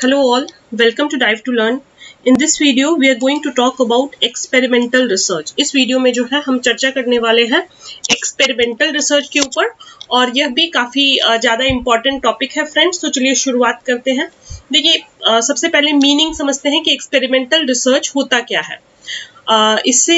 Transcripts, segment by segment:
Hello all, welcome to Dive to Learn. In this video, we are going to talk about experimental research. इस video में जो है हम चर्चा करने वाले हैं एक्सपेरिमेंटल रिसर्च के ऊपर और यह भी काफ़ी ज़्यादा इम्पॉर्टेंट टॉपिक है फ्रेंड्स। तो चलिए शुरुआत करते हैं। देखिए सबसे पहले मीनिंग समझते हैं कि एक्सपेरिमेंटल रिसर्च होता क्या है। इससे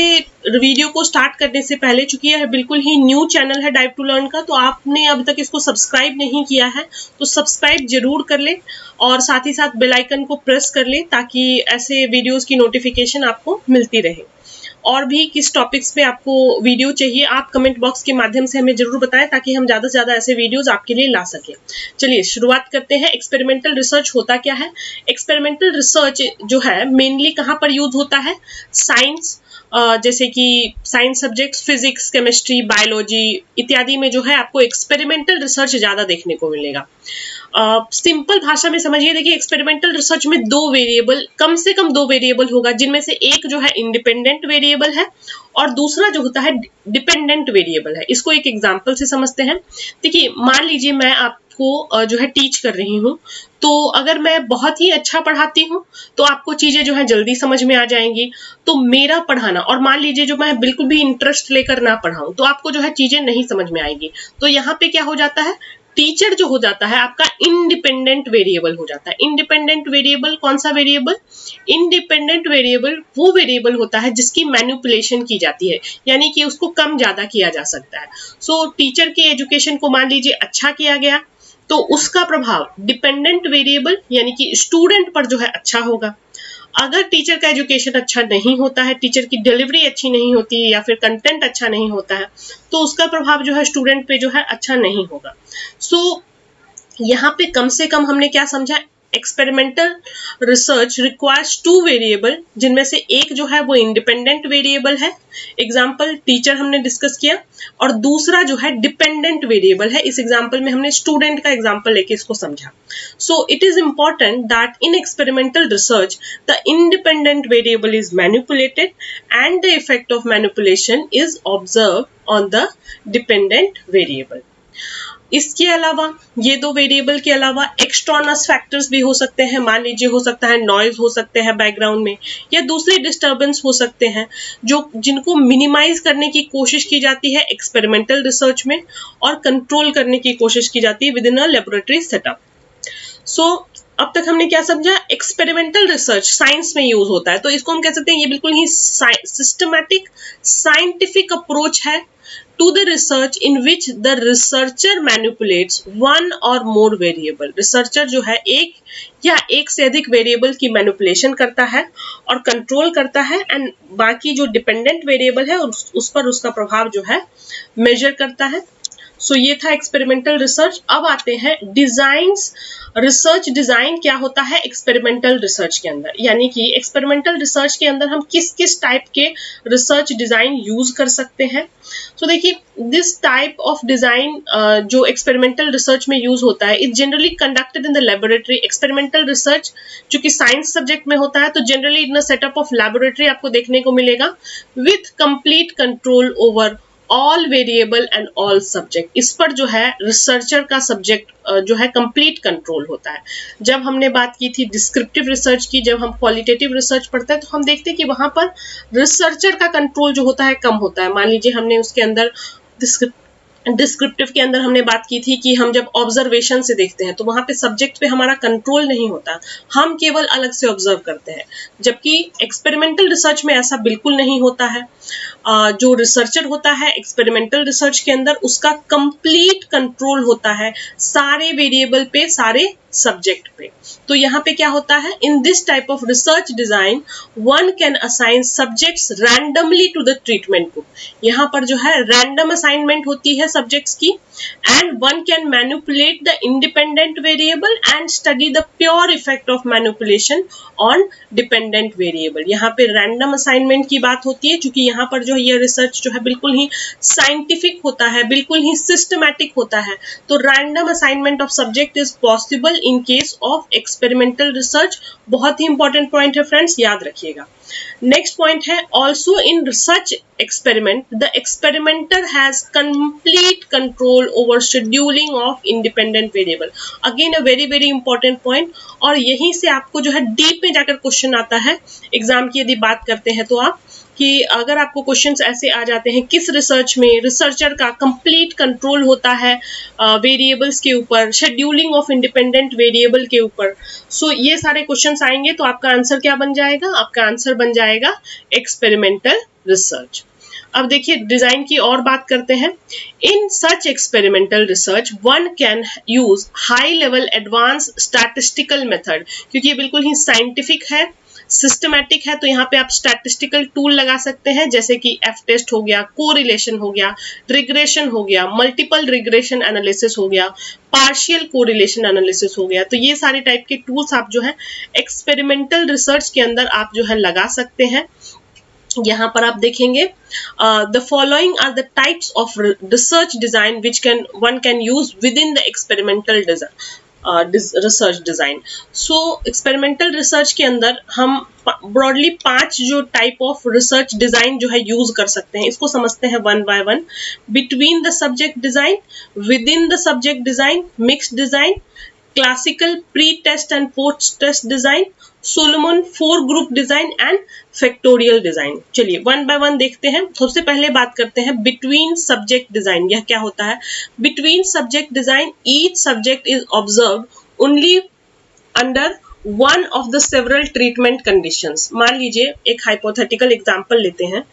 वीडियो को स्टार्ट करने से पहले, चूंकि यह बिल्कुल ही न्यू चैनल है डाइव टू लर्न का, तो आपने अब तक इसको सब्सक्राइब नहीं किया है तो सब्सक्राइब जरूर कर ले और साथ ही साथ बेल आइकन को प्रेस कर ले ताकि ऐसे वीडियोस की नोटिफिकेशन आपको मिलती रहे। और भी किस टॉपिक्स पे आपको वीडियो चाहिए आप कमेंट बॉक्स के माध्यम से हमें जरूर बताएं ताकि हम ज़्यादा से ज़्यादा ऐसे वीडियोस आपके लिए ला सकें। चलिए शुरुआत करते हैं। एक्सपेरिमेंटल रिसर्च होता क्या है। एक्सपेरिमेंटल रिसर्च जो है मेनली कहाँ पर यूज होता है। साइंस, जैसे कि science subjects physics, chemistry, biology इत्यादि में जो है आपको एक्सपेरिमेंटल रिसर्च ज़्यादा देखने को मिलेगा। सिंपल भाषा में समझिए, देखिए एक्सपेरिमेंटल रिसर्च में कम से कम दो वेरिएबल होगा, जिनमें से एक जो है इंडिपेंडेंट वेरिएबल है और दूसरा जो होता है डिपेंडेंट वेरिएबल है। इसको एक एग्जांपल से समझते हैं। देखिए मान लीजिए मैं आपको जो है टीच कर रही हूँ, तो अगर मैं बहुत ही अच्छा पढ़ाती हूँ तो आपको चीजें जो है जल्दी समझ में आ जाएंगी। तो मेरा पढ़ाना, और मान लीजिए जो मैं बिल्कुल भी इंटरेस्ट लेकर ना पढ़ाऊं तो आपको जो है चीजें नहीं समझ में आएगी। तो यहाँ पे क्या हो जाता है, टीचर जो हो जाता है आपका इंडिपेंडेंट वेरिएबल हो जाता है। इंडिपेंडेंट वेरिएबल कौन सा वेरिएबल? इंडिपेंडेंट वेरिएबल वो वेरिएबल होता है जिसकी मैनिपुलेशन की जाती है, यानी कि उसको कम ज्यादा किया जा सकता है। सो टीचर की एजुकेशन को मान लीजिए अच्छा किया गया तो उसका प्रभाव डिपेंडेंट वेरिएबल यानी कि स्टूडेंट पर जो है अच्छा होगा। अगर टीचर का एजुकेशन अच्छा नहीं होता है, टीचर की डिलीवरी अच्छी नहीं होती है या फिर कंटेंट अच्छा नहीं होता है, तो उसका प्रभाव जो है स्टूडेंट पे जो है अच्छा नहीं होगा। सो यहाँ पे कम से कम हमने क्या समझा, experimental research requires two variable, जिनमें से एक जो है वो इंडिपेंडेंट वेरिएबल है, एग्जाम्पल टीचर हमने डिस्कस किया, और दूसरा जो है डिपेंडेंट वेरिएबल है। इस एग्जाम्पल में हमने स्टूडेंट का एग्जाम्पल लेके इसको समझा। So it is important that in experimental research the independent variable is manipulated and the effect of manipulation is observe on the dependent variable. इसके अलावा ये दो वेरिएबल के अलावा एक्सटर्नल फैक्टर्स भी हो सकते हैं। मान लीजिए हो सकता है नॉइज हो सकते हैं बैकग्राउंड में, या दूसरे डिस्टर्बेंस हो सकते हैं जिनको मिनिमाइज करने की कोशिश की जाती है एक्सपेरिमेंटल रिसर्च में और कंट्रोल करने की कोशिश की जाती है with in a laboratory setup. So अब तक हमने क्या समझा, एक्सपेरिमेंटल रिसर्च साइंस में यूज होता है, तो इसको हम कह सकते हैं ये बिल्कुल ही सिस्टमैटिक साइंटिफिक अप्रोच है to the research in which the researcher manipulates one or more variable। Researcher जो है एक या एक से अधिक वेरिएबल की मैनिपुलेशन करता है और कंट्रोल करता है, एंड बाकी जो डिपेंडेंट वेरिएबल है उस पर उसका प्रभाव जो है मेजर करता है। सो ये था एक्सपेरिमेंटल रिसर्च। अब आते हैं डिजाइन्स। रिसर्च डिजाइन क्या होता है एक्सपेरिमेंटल रिसर्च के अंदर, यानी कि एक्सपेरिमेंटल रिसर्च के अंदर हम किस किस टाइप के रिसर्च डिजाइन यूज कर सकते हैं। तो देखिए दिस टाइप ऑफ डिजाइन जो एक्सपेरिमेंटल रिसर्च में यूज होता है is generally conducted in the laboratory. Experimental research जो कि साइंस सब्जेक्ट में होता है तो generally in a setup of laboratory आपको देखने को मिलेगा with complete control over all variable and all subject. इस पर जो है रिसर्चर का सब्जेक्ट जो है कंप्लीट कंट्रोल होता है। जब हमने बात की थी डिस्क्रिप्टिव रिसर्च की, जब हम क्वालिटेटिव रिसर्च पढ़ते हैं तो हम देखते हैं कि वहां पर रिसर्चर का कंट्रोल जो होता है कम होता है। मान लीजिए हमने उसके अंदर डिस्क्रिप्टिव के अंदर हमने बात की थी कि हम जब ऑब्जर्वेशन से देखते हैं तो वहां पे सब्जेक्ट पे हमारा कंट्रोल नहीं होता, हम केवल अलग से ऑब्जर्व करते हैं, जबकि एक्सपेरिमेंटल रिसर्च में ऐसा बिल्कुल नहीं होता है। जो रिसर्चर होता है एक्सपेरिमेंटल रिसर्च के अंदर उसका कंप्लीट कंट्रोल होता है सारे वेरिएबल पे, सारे सब्जेक्ट पे। तो यहाँ पे क्या होता है, in this type of research design one can assign subjects randomly to the treatment group. यहाँ पर जो है रैंडम असाइनमेंट होती है सब्जेक्ट्स की, and one can manipulate the independent variable and study the pure effect of manipulation on dependent variable. यहाँ पे random assignment की बात होती है, क्योंकि यहाँ पर जो ये रिसर्च जो है बिल्कुल ही साइंटिफिक होता है, बिल्कुल ही सिस्टमैटिक होता है। तो random assignment of subject is possible in case of experimental research. बहुत ही इंपॉर्टेंट पॉइंट है फ्रेंड्स, याद रखिएगा। नेक्स्ट पॉइंट है also in research experiment the experimenter has complete control over scheduling of independent variable. again a very important point, और यहीं से आपको जो है डीप में जाकर क्वेश्चन आता है एग्जाम की यदि बात करते हैं तो आप कि अगर आपको क्वेश्चंस ऐसे आ जाते हैं किस रिसर्च में रिसर्चर का कंप्लीट कंट्रोल होता है वेरिएबल्स के ऊपर, शेड्यूलिंग ऑफ इंडिपेंडेंट वेरिएबल के ऊपर, सो ये सारे क्वेश्चंस आएंगे तो आपका आंसर क्या बन जाएगा? आपका आंसर बन जाएगा एक्सपेरिमेंटल रिसर्च। अब देखिए डिजाइन की और बात करते हैं। In such experimental research one can use high level advance statistical method, क्योंकि ये बिल्कुल ही साइंटिफिक है, सिस्टमैटिक है, तो यहाँ पे आप स्टैटिस्टिकल टूल लगा सकते हैं जैसे कि एफ टेस्ट हो गया, कोरिलेशन हो गया, रिग्रेशन हो गया, मल्टीपल रिग्रेशन एनालिसिस हो गया, पार्शियल कोरिलेशन एनालिसिस हो गया। तो ये सारे टाइप के टूल्स आप जो है एक्सपेरिमेंटल रिसर्च के अंदर आप जो है लगा सकते हैं। यहाँ पर आप देखेंगे the following are the types of research design which one can use within the experimental research design. So experimental research के अंदर हम ब्रॉडली 5 जो टाइप ऑफ रिसर्च डिजाइन जो है यूज कर सकते हैं, इसको समझते हैं one by one. Between the subject design, within the subject design, mixed design, classical pre test and post test design, Solomon 4 group design and factorial design. चलिए one by one देखते हैं। सबसे पहले बात करते हैं बिटवीन सब्जेक्ट डिजाइन। यह क्या होता है? Between subject design each subject is observed only under one of the several treatment conditions. मान लीजिए एक हाइपोथेटिकल एग्जांपल लेते हैं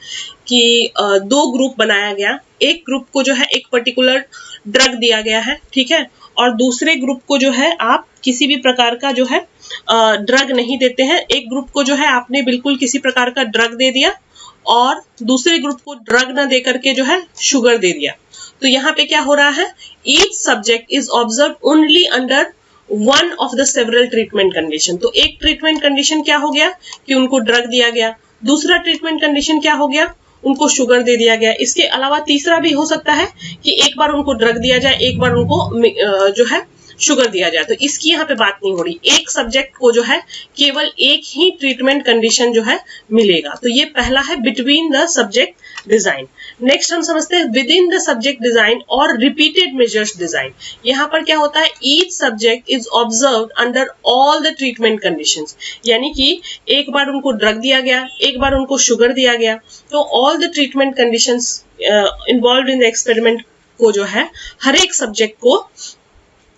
कि 2 ग्रुप बनाया गया। एक ग्रुप को जो है एक पर्टिकुलर ड्रग दिया गया है, ठीक है, और दूसरे ग्रुप को जो है आप किसी भी प्रकार का जो है ड्रग नहीं देते हैं। एक ग्रुप को जो है आपने बिल्कुल किसी प्रकार का ड्रग दे दिया और दूसरे ग्रुप को ड्रग ना दे करके जो है शुगर दे दिया। तो यहाँ पे क्या हो रहा है? Each subject is observe only under one of the several treatment condition. तो एक ट्रीटमेंट कंडीशन क्या हो गया कि उनको ड्रग दिया गया, दूसरा ट्रीटमेंट कंडीशन क्या हो गया? उनको शुगर दे दिया गया। इसके अलावा तीसरा भी हो सकता है कि एक बार उनको ड्रग दिया जाए, एक बार उनको जो है शुगर दिया जाए। तो इसकी यहाँ पे बात नहीं हो रही। एक सब्जेक्ट को जो है केवल एक ही ट्रीटमेंट कंडीशन जो है मिलेगा। तो ये पहला है between the subject design. Next हम समझते हैं with in the subject design और रिपीटेड मेजर्स डिजाइन। यहाँ पर क्या होता है? Each subject is observed under all the treatment conditions, यानी कि एक बार उनको ड्रग दिया गया, एक बार उनको शुगर दिया गया, तो all the treatment conditions involved in the experiment को जो है हर एक सब्जेक्ट को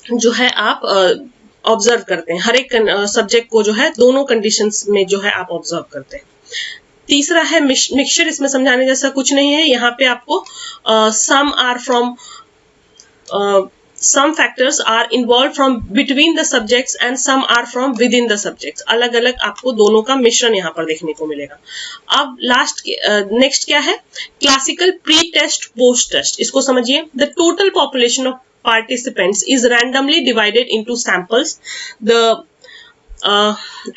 जो है आप ऑब्जर्व करते हैं। हर एक सब्जेक्ट को जो है दोनों कंडीशंस में जो है आप ऑब्जर्व करते हैं। तीसरा है मिक्सचर। इसमें समझाने जैसा कुछ नहीं है। यहाँ पे आपको some factors are involved from between the subjects and some are from within the subjects। अलग अलग आपको दोनों का मिश्रण यहाँ पर देखने को मिलेगा। अब नेक्स्ट क्या है? Classical pre test post test. इसको समझिए। The total population of participants is randomly divided into samples.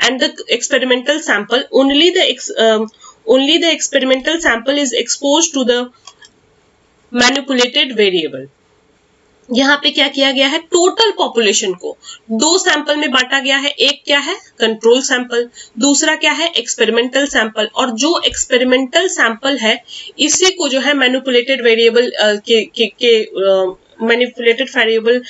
And the experimental sample only the experimental sample is exposed to the manipulated variable। यहाँ पे क्या किया गया है? टोटल पॉपुलेशन को 2 sample में बांटा गया है। एक क्या है? कंट्रोल सैंपल, दूसरा क्या है? Experimental sample. और जो एक्सपेरिमेंटल सैंपल है इसी को जो है मैनिपुलेटेड वेरिएबल मैनिपुलेटेड वेरिएबल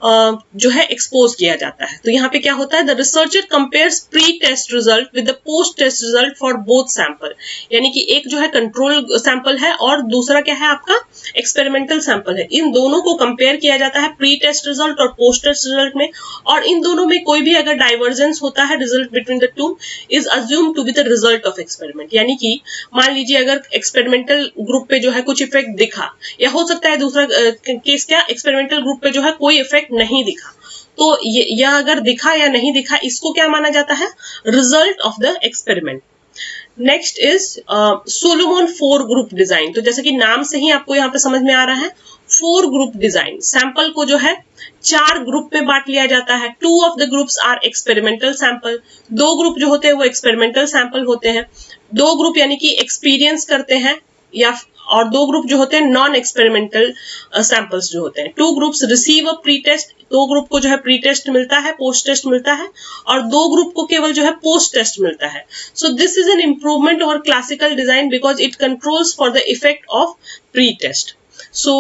जो है एक्सपोज किया जाता है। तो यहाँ पे क्या होता है? The researcher compares pre test result with the post test result for both sample. यानी कि एक जो है कंट्रोल सैंपल है और दूसरा क्या है? आपका एक्सपेरिमेंटल सैंपल है। इन दोनों को कंपेयर किया जाता है प्री टेस्ट रिजल्ट और पोस्ट टेस्ट रिजल्ट में, और इन दोनों में कोई भी अगर डाइवर्जेंस होता है result between the two is assume to be the result of experiment. यानी कि मान लीजिए अगर एक्सपेरिमेंटल ग्रुप पे जो है कुछ इफेक्ट दिखा, या हो सकता है दूसरा केस क्या, एक्सपेरिमेंटल ग्रुप पे जो है कोई इफेक्ट नहीं दिखा, तो यह अगर दिखा या नहीं दिखा इसको क्या माना जाता है? Result of the experiment. Next is Solomon 4 group design. तो जैसे कि नाम से ही आपको यहाँ पे समझ में आ रहा है 4 ग्रुप डिजाइन। सैंपल को जो है 4 ग्रुप में बांट लिया जाता है। 2 of the groups are experimental sample. 2 group जो होते हैं वो एक्सपेरिमेंटल सैंपल होते हैं। 2 ग्रुप यानी कि एक्सपीरियंस करते हैं या और 2 ग्रुप जो होते हैं नॉन एक्सपेरिमेंटल सैंपल्स जो होते हैं। 2 groups receive a pre test, 2 group को जो है प्री टेस्ट मिलता है, पोस्ट टेस्ट मिलता है, और 2 ग्रुप को केवल जो है पोस्ट टेस्ट मिलता है। So this is an improvement over classical design because it controls for the effect of pre test. So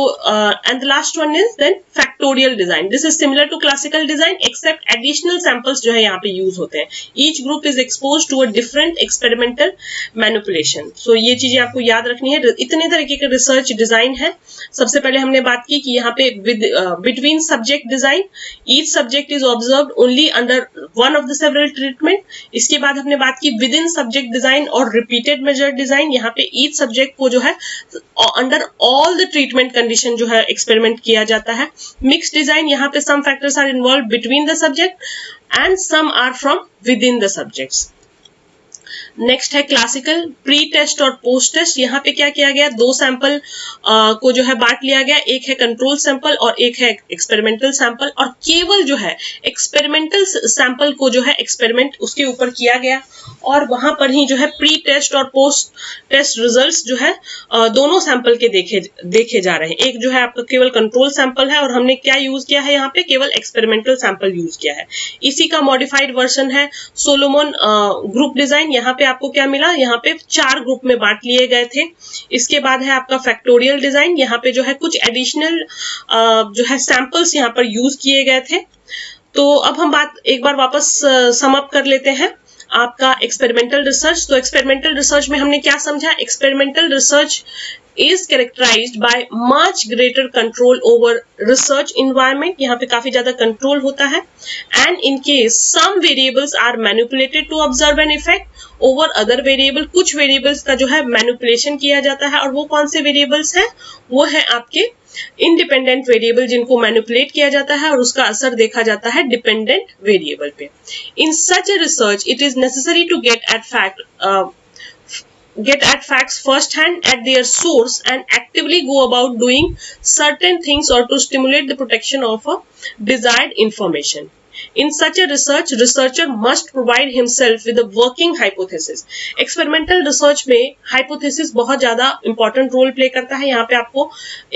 and the last one is then factorial design. This is similar to classical design except additional samples जो है यहाँ पे use होते हैं। Each group is exposed to a different experimental manipulation. So ये चीजें आपको याद रखनी है। इतने तरीके के रिसर्च डिजाइन है। सबसे पहले हमने बात की कि यहाँ पे between subject design, each subject is observed only under one of the several treatment. इसके बाद हमने बात की within subject design और repeated measured design. यहाँ पे each subject को जो है under all the treatment condition जो है एक्सपेरिमेंट किया जाता है। मिक्स डिजाइन, यहाँ पे some factors are involve between the subject and some are from within the subjects. Next है क्लासिकल प्री टेस्ट और पोस्ट टेस्ट। यहाँ पे क्या किया गया, 2 सैंपल को जो है बांट लिया गया, एक है कंट्रोल सैंपल और एक है एक्सपेरिमेंटल सैंपल, और केवल जो है एक्सपेरिमेंटल सैंपल को जो है एक्सपेरिमेंट उसके ऊपर किया गया, और वहां पर ही जो है प्री टेस्ट और पोस्ट टेस्ट रिजल्ट्स जो है दोनों सैंपल के देखे जा रहे हैं। एक जो है आपका केवल कंट्रोल सैंपल है और हमने क्या यूज किया है, यहाँ पे केवल एक्सपेरिमेंटल सैंपल यूज किया है। इसी का मॉडिफाइड वर्जन है सोलोमन ग्रुप डिजाइन। यहाँ पे आपको क्या मिला, यहाँ पे 4 ग्रुप में बांट लिए गए थे। इसके बाद है आपका फैक्टोरियल डिजाइन। यहाँ पे जो है कुछ एडिशनल जो है सैंपल्स यहाँ पर यूज किए गए थे। तो अब हम बात एक बार वापस सम अप कर लेते हैं आपका एक्सपेरिमेंटल रिसर्च। तो एक्सपेरिमेंटल रिसर्च में हमने क्या समझा, experimental research is characterized by much greater control over research environment. यहाँ पे काफी ज्यादा कंट्रोल होता है। and in case some variables are manipulated to observe an effect over other variable, कुछ variables का जो है manipulation किया जाता है, और वो कौन से variables हैं, वो है आपके इंडिपेंडेंट वेरिएबल जिनको मैनिपुलेट किया जाता है और उसका असर देखा जाता है डिपेंडेंट वेरिएबल पे। In such a research it is necessary to get at facts first hand at their source and actively go about doing certain things or to stimulate the protection of a desired information. In such a research, researcher must provide himself with a working hypothesis. Experimental research में hypothesis बहुत ज्यादा important role play करता है। यहाँ पे आपको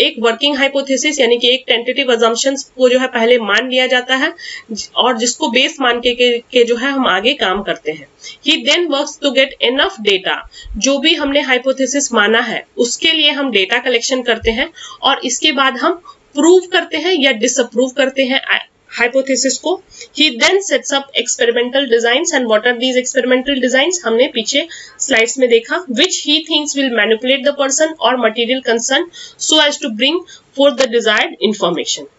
एक working hypothesis यानी कि एक tentative assumptions को जो है पहले मान लिया जाता है और जिसको base मान के जो है हम आगे काम करते हैं। He then works to get enough data. जो भी हमने hypothesis माना है उसके लिए हम data collection करते हैं और इसके बाद हम prove करते हैं या disapprove करते हैं hypothesis को। He then sets up experimental designs and what are these experimental designs? हमने पीछे slides में देखा, which he thinks will manipulate the person or material concerned so as to bring forth the desired information.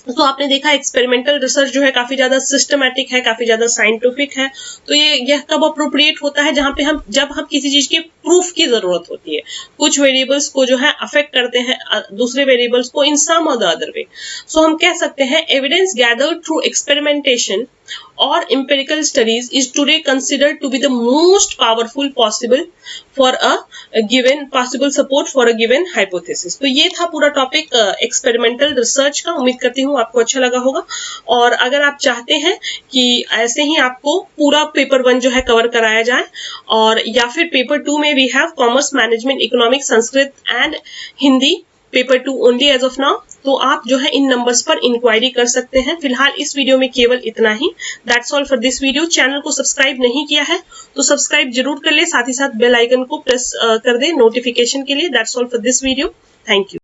तो आपने देखा experimental research जो है काफी ज्यादा सिस्टमैटिक है, काफी ज्यादा साइंटिफिक है। तो यह कब अप्रोप्रिएट होता है, जहां पे जब हम किसी चीज के प्रूफ की जरूरत होती है, कुछ वेरिएबल्स को जो है अफेक्ट करते हैं दूसरे वेरिएबल्स को इन सम और द अदर वे। सो हम कह सकते हैं evidence gathered through experimentation or empirical studies is today considered to be the most powerful possible for a given possible support for a given hypothesis. तो ये था पूरा टॉपिक एक्सपेरिमेंटल रिसर्च का। उम्मीद करती हूँ आपको अच्छा लगा होगा, और अगर आप चाहते हैं कि ऐसे ही आपको पूरा पेपर 1 जो है कवर कराया जाए, और या फिर पेपर 2 में we have commerce management economics Sanskrit and Hindi paper 2 only as of now, तो आप जो है इन नंबर्स पर इंक्वायरी कर सकते हैं। फिलहाल इस वीडियो में केवल इतना ही। That's all for this video. Channel को सब्सक्राइब नहीं किया है तो सब्सक्राइब जरूर कर ले, साथ ही साथ बेल आइकन को प्रेस कर दे नोटिफिकेशन के लिए। That's all for this video. Thank you.